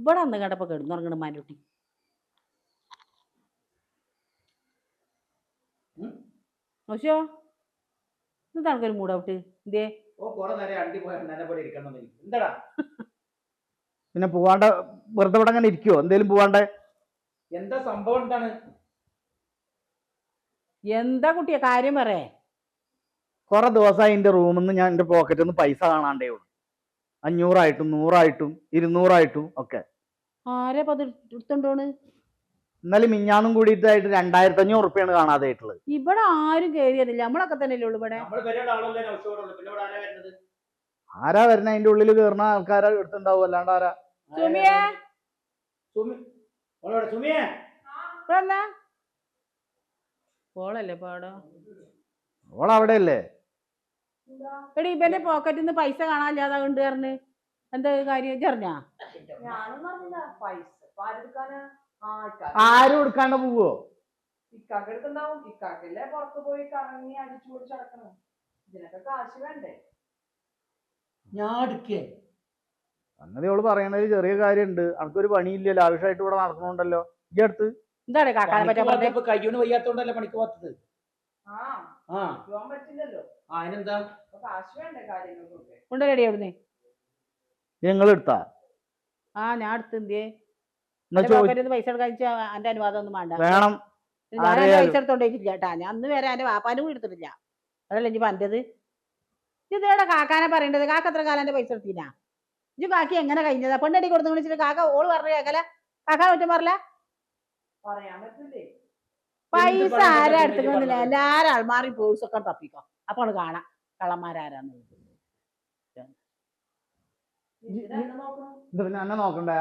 ഇവിടെ അന്ന് കേട്ടപ്പോ കിടന്നുറങ്ങണം മാൻകുട്ടി. ഓശോ എന്താ ആൾക്കൊരു മൂടൗട്ട് എന്തേ? പിന്നെ പോവാണ്ട വെറുതെ ഇവിടെ അങ്ങനെ ഇരിക്കുവോ? എന്തേലും പോവാണ്ട്? എന്താ സംഭവം? എന്താണ്? എന്താ കുട്ടിയെ കാര്യം പറയേ? കുറെ ദിവസമായി എന്റെ റൂമിൽ നിന്ന് ഞാൻ എന്റെ പോക്കറ്റിൽ നിന്ന് പൈസ കാണാണ്ടേ ഉള്ളൂ. 500 100 200 ഒക്കെ. ആരെ പത് എടുത്തോണ്ടോണ്? ഇന്നലെ മിഞ്ഞാന്നും കൂടിയിട്ടായിട്ട് 2500 കാണാതെ ആയിട്ടുള്ളത്. ഇവിടെ ആരും കേറിയതില്ല, നമ്മളൊക്കെ തന്നെ ഉള്ളു ഇവിടെ. ആരാ വരുന്ന? അതിന്റെ ഉള്ളിൽ കയറുന്ന ആൾക്കാരെ എടുത്തുണ്ടാവും, അല്ലാണ്ട് ആരാ? ഓളല്ലേ പാടോ? ഓൾ അവിടെ അല്ലേ? എടി ഇവന്റെ പോക്കറ്റിൽ നിന്ന് പൈസ കാണാനില്ലാതെ കൊണ്ട് പറഞ്ഞ് എന്താ കാര്യം ചെറിഞ്ഞാ? ആരും എടുക്കാണ്ട് പോവോ? ഇക്കാക്കെടുത്തുണ്ടാവും. ഇക്കാക്കല്ലേ പുറത്ത് പോയി കറങ്ങി അടിച്ചു പൊടിച്ച് നടക്കണം. ഇതിനൊക്കെ കാശ് വേണ്ടേ? ഞാൻ എടുക്കേ അങ്ങനെ ഓള് പറയണത് ചെറിയ കാര്യമുണ്ട്. അനക്കൊരു പണിയില്ല, ലാവിഷായിട്ട് ഇവിടെ നടക്കണുണ്ടല്ലോ. ഈ അടുത്ത് എന്താണ് കാക്കാനെ പറ്റാ? കയ്യോണ്ട് വയ്യാത്തോണ്ടല്ലേ പണിക്ക് പോത്തത്. പോവാൻ പറ്റില്ലല്ലോ. അതിനെന്താ? കാശ് വേണ്ടേ കാര്യങ്ങൾക്കൊക്കെ? കൊണ്ടുവരടി അവിടുന്ന്. നിങ്ങൾ എടുത്താ? ഞാൻ അടുത്ത് എന്തേ ചോദിച്ചു പൈസ എടുക്കാൻ എന്റെ അനുവാദം ഒന്നും വേണ്ട. വേണം. ഞാൻ എന്റെ പൈസ എടുത്തോണ്ടിട്ടില്ല കേട്ടാ. ഞാൻ അന്ന് വരെ എന്റെ വാപ്പാനും കൂടി എടുത്തിട്ടില്ല. അതല്ലേ ഇനി പറ്റത്? ഇതേടെ കാക്കാനെ പറയേണ്ടത്. കാക്ക എത്ര കാലം എന്റെ പൈസ എടുത്തീനാ? ഇജ് കാക്കി എങ്ങനെ കഴിഞ്ഞതാ? പെണ്ണടി കൊടുത്തു വിളിച്ചിട്ട് കാക്ക ഓള് പറഞ്ഞു കേക്കല? കാക്ക കുറ്റം പറല? പറയാൻ പറ്റില്ലേ? പൈസ ആരാ എടുത്തില്ല? എല്ലാരും ആൾമാറി പേഴ്സൊക്കെ തപ്പിക്കോ, അപ്പൊ അത് കാണാം കള്ളന്മാരാരാന്ന്. പിന്നെ എന്നെ നോക്കണ്ടേ?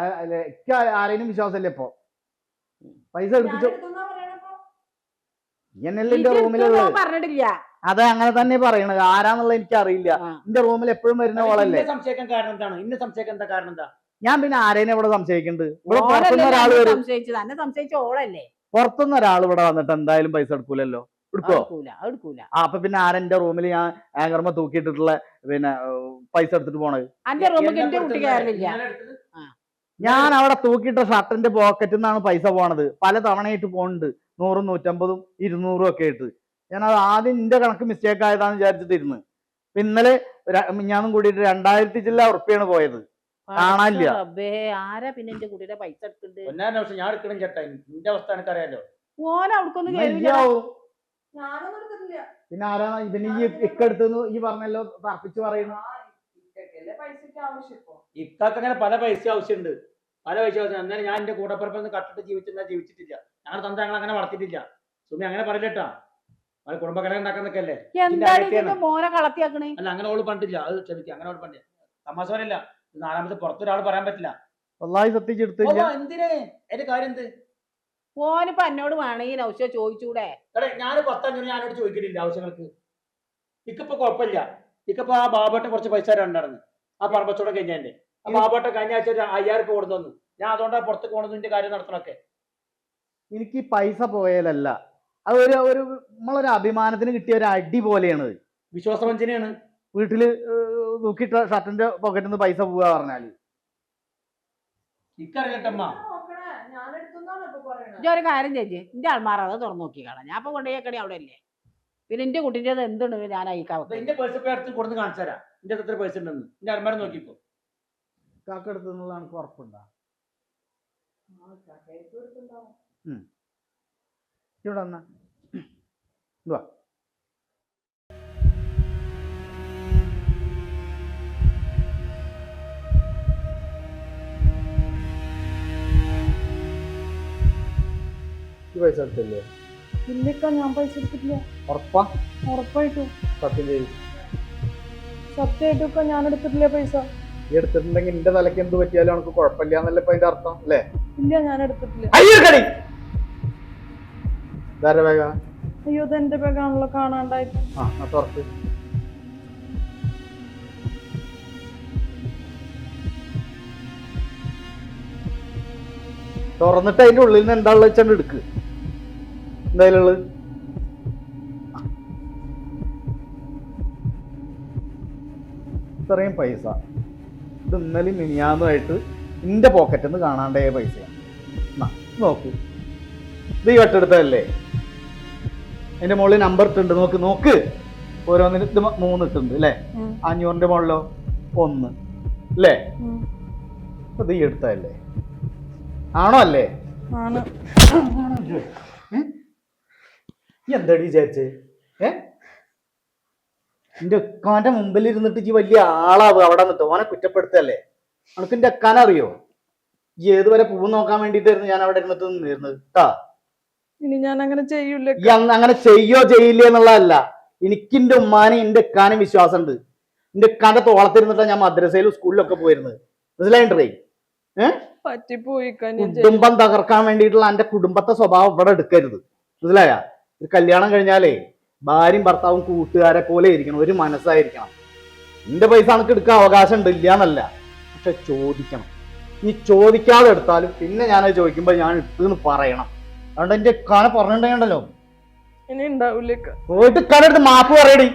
എനിക്ക് ആരെയും വിശ്വാസമില്ല ഇപ്പൊ. പൈസ എടുപ്പിച്ചു എന്നല്ലേ റൂമിലുള്ളത്? പറഞ്ഞിട്ടില്ല. അതെ, അങ്ങനെ തന്നെ പറയണത്. ആരാന്നുള്ള എനിക്ക് അറിയില്ല. എന്റെ റൂമിൽ എപ്പോഴും വരുന്ന ഓളല്ലേ. സംശയിക്കാൻ കാരണം എന്താണ്? ഇന്ന സംശയിക്കാൻ എന്താ കാരണം എന്താ? ഞാൻ പിന്നെ ആരേനെ ഇവിടെ സംശയിക്കുന്നുണ്ട്? ഇവിടെ സംശയിച്ച ഓളല്ലേ? പുറത്തുനിന്ന് ഒരാൾ ഇവിടെ വന്നിട്ട് എന്തായാലും പൈസ എടുക്കൂലല്ലോ. എടുക്കോ? എടുക്കൂല. അപ്പൊ പിന്നെ ആരെന്റെ റൂമിൽ ഞാൻ ആങ്കർമ്മ തൂക്കിയിട്ടിട്ടുള്ള പിന്നെ പൈസ എടുത്തിട്ട് പോണത്? എന്റെ റൂമിൽ എന്റെ കുട്ടി കയറില്ല. ഞാൻ അവിടെ തൂക്കിയിട്ട ഷർട്ടിന്റെ പോക്കറ്റിൽ നിന്നാണ് പൈസ പോണത്. പല തവണയായിട്ട് പോണുണ്ട്. 100 150 200 ഒക്കെ ആയിട്ട്. ഞാനത് ആദ്യം നിന്റെ കണക്ക് മിസ്റ്റേക്ക് ആയതാന്ന് വിചാരിച്ചിട്ടിരുന്നു. ഇന്നലെ ഞാനും കൂടിയിട്ട് 2000 ചില്ല ഉറുപ്പിയാണ് പോയത്. കാണാനില്ല. ആരാ പിന്നെ എന്റെ കുട്ടിയുടെ പൈസ എടുത്തിട്ടുണ്ട്? ഞാൻ എടുക്കണം ചേട്ടാ. നിന്റെ അവസ്ഥ എനിക്കറിയാലോ. ഓൻ അവിടക്കൊന്നും ഞാനൊന്നും എടുത്തിട്ടില്ല. പിന്നെ ആരാ പിന്നെ ഈ ഇക്കെടുത്തെന്ന് ഈ പറഞ്ഞല്ലോ, തർപ്പിച്ച് പറയുന്നു. പൈസക്ക് ആവശ്യം ഇക്കാക്ക് അങ്ങനെ പല പൈസ ആവശ്യമുണ്ട്. പല പൈസ ആവശ്യം. എന്നാലും ഞാൻ എന്റെ കൂടപ്പുറപ്പൊന്ന് കട്ടിട്ട് ജീവിച്ചിട്ടില്ല. ഞങ്ങൾ തന്ത്ര ഞങ്ങൾ അങ്ങനെ വളർത്തിയിട്ടില്ല. സുമി അങ്ങനെ പറയില്ലട്ടാ. കുടുംബകലം ഉണ്ടാക്കുന്നൊക്കെ അല്ലേ? മോനെ കളത്തിയാക്കണേ. അല്ല, അങ്ങനെ ഓള് പണ്ടില്ല. അത് ക്ഷമിക്കുക. അങ്ങനെ ഓള് പണ്ടില്ല. തമാശല്ല. 4ാമത്തെ പുറത്തൊരാൾ പറയാൻ പറ്റില്ല. സത്യച്ചെടുത്തില്ല. എന്തിനേ? എന്റെ കാര്യം എന്ത്? ഓനിപ്പോ എന്നോട് വേണമെങ്കിൽ ആവശ്യം ചോദിച്ചൂടെ? ഞാൻ 10-500 ഞാനോട് ചോദിക്കുന്നില്ല ആവശ്യങ്ങൾക്ക്. ഇക്കിപ്പോ കുഴപ്പമില്ല. ഇക്കിപ്പോ ആ ബാബോട്ടെ കുറച്ച് പൈസ ഉണ്ടായിരുന്നു. ആ പറമ്പച്ചോടെ കഴിഞ്ഞാന്റെ ആ ബാബോട്ടെ കഴിഞ്ഞ ആഴ്ച 5000 രൂപ കൊടുത്തു. ഞാൻ അതുകൊണ്ടാണ് പുറത്ത് പോണതിന്റെ കാര്യം നടത്തണൊക്കെ. എനിക്ക് പൈസ പോയാലല്ല, അത് ഒരു നമ്മളൊരു അഭിമാനത്തിന് കിട്ടിയ ഒരു അടി പോലെയാണ്. വിശ്വാസവഞ്ചനയാണ്. വീട്ടില് നോക്കിയിട്ട ഷർട്ടിന്റെ പോക്കറ്റിൽ നിന്ന് പൈസ പോവാ പറഞ്ഞാല് ഇക്കറിയട്ടമ്മ. ഒരു കാര്യം ചേച്ചി, എന്റെ ആൾമാർ അത് തുറന്നു നോക്കിക്കാളാം. ഞാൻ ഇപ്പൊ കൊണ്ടുപോയി അവിടെ അല്ലേ. പിന്നെ എന്റെ കുട്ടിൻ്റെ എന്തുണ്ട് ഞാൻ അയക്കാം. എന്റെ പേഴ്സ് അടുത്ത് കൊടുത്ത് കാണിച്ചു തരാം. എന്റെ എത്ര പേഴ്സ് ഉണ്ടെന്ന് എന്റെ അൽമാര നോക്കിക്കോ. കാക്കെടുത്തുള്ളതാണ് ഉറപ്പുണ്ടോ? ഇവിടെ വന്നാ പൈസ എടുത്തില്ലേ? ഇല്ലിക്ക, ഞാൻ പൈസ എടുത്തിട്ടില്ല. ഉറപ്പാ? ഉറപ്പായിട്ടും. സത്യം ചെയ്യും. സത്യമായിട്ടൊക്കെ ഞാൻ എടുത്തിട്ടില്ല പൈസ. എടുത്തിട്ടുണ്ടെങ്കിൽ എന്റെ തലക്ക് എന്ത് പറ്റിയാലും നമുക്ക് കുഴപ്പമില്ല എന്നല്ലേ ഇപ്പൊ അതിന്റെ അർത്ഥം അല്ലേ? ഇല്ല, ഞാൻ എടുത്തിട്ടില്ല. അയ്യോ, ഇത് എന്റെ ബാഗാണല്ലോ കാണാണ്ടായിട്ട്. തുറക്ക്. തുറന്നിട്ട് അതിന്റെ ഉള്ളിൽ നിന്ന് എന്താ ഉള്ളത് വെച്ചാൽ എടുക്ക്. എന്തായാലും ഉള്ളത് ഇത്രയും പൈസ ഇത് ഇന്നലെ മിനിയാന്നുമായിട്ട് നിന്റെ പോക്കറ്റിൽ നിന്ന് കാണാണ്ടേ പൈസ നോക്ക്. ഇത് ഈ വെട്ടെടുത്തതല്ലേ? അതിന്റെ മുകളിൽ നമ്പർ ഇട്ടുണ്ട്, നോക്ക് നോക്ക്. ഓരോന്നിന് ഇത് 3 ഇട്ടുണ്ട് അല്ലേ? 500ന്റെ മുകളിലോ 1 അല്ലേ? ഇത് ഈ എടുത്തതല്ലേ? ആണോ അല്ലേ? എന്താടി വിചാരിച്ചേ? എന്റെ അക്കാന്റെ മുമ്പിൽ ഇരുന്നിട്ട് ഈ വലിയ ആളാവുക അവിടെ നിന്നിട്ട് ഓനെ കുറ്റപ്പെടുത്തല്ലേ? അനക്ക് എന്റെ അക്കാനെ അറിയോ? ഈ ഏതുവരെ പൂ നോക്കാൻ വേണ്ടിട്ടായിരുന്നു ഞാൻ അവിടെ ഇരുന്നിട്ട് നിന്നിരുന്നത് കേട്ടാ. ഇനി ഞാൻ അങ്ങനെ ചെയ്യൂല. ഈ അന്ന് അങ്ങനെ ചെയ്യോ ചെയ്യില്ല എന്നുള്ളതല്ല, എനിക്ക് എന്റെ ഉമ്മാനെ എന്റെ അക്കാനും വിശ്വാസമുണ്ട്. എന്റെ അക്കാന്റെ തോളത്തിരുന്നിട്ടാണ് ഞാൻ മദ്രസയിലും സ്കൂളിലൊക്കെ പോയിരുന്നത്. മനസ്സിലായിട്ടേ? പറ്റിപ്പോയി. കുടുംബം തകർക്കാൻ വേണ്ടിയിട്ടുള്ള എന്റെ കുടുംബത്തെ സ്വഭാവം ഇവിടെ എടുക്കരുത്. മനസ്സിലായ? ഒരു കല്യാണം കഴിഞ്ഞാലേ ഭാര്യയും ഭർത്താവും കൂട്ടുകാരെ പോലെ ഇരിക്കണം, ഒരു മനസ്സായിരിക്കണം. എന്റെ പൈസ എനിക്ക് എടുക്കാൻ അവകാശം ഉണ്ട്, ഇല്ല എന്നല്ല, പക്ഷെ ചോദിക്കണം. നീ ചോദിക്കാതെ എടുത്താലും പിന്നെ ഞാനത് ചോദിക്കുമ്പോ ഞാൻ ഇട്ടെന്ന് പറയണം. അതുകൊണ്ട് എന്റെ കാനെ പറഞ്ഞിട്ടുണ്ടെങ്കിലോ ഇനി ഉണ്ടാവൂലേ? പോയിട്ട് കടയെടുത്ത് മാപ്പ് പറയടി.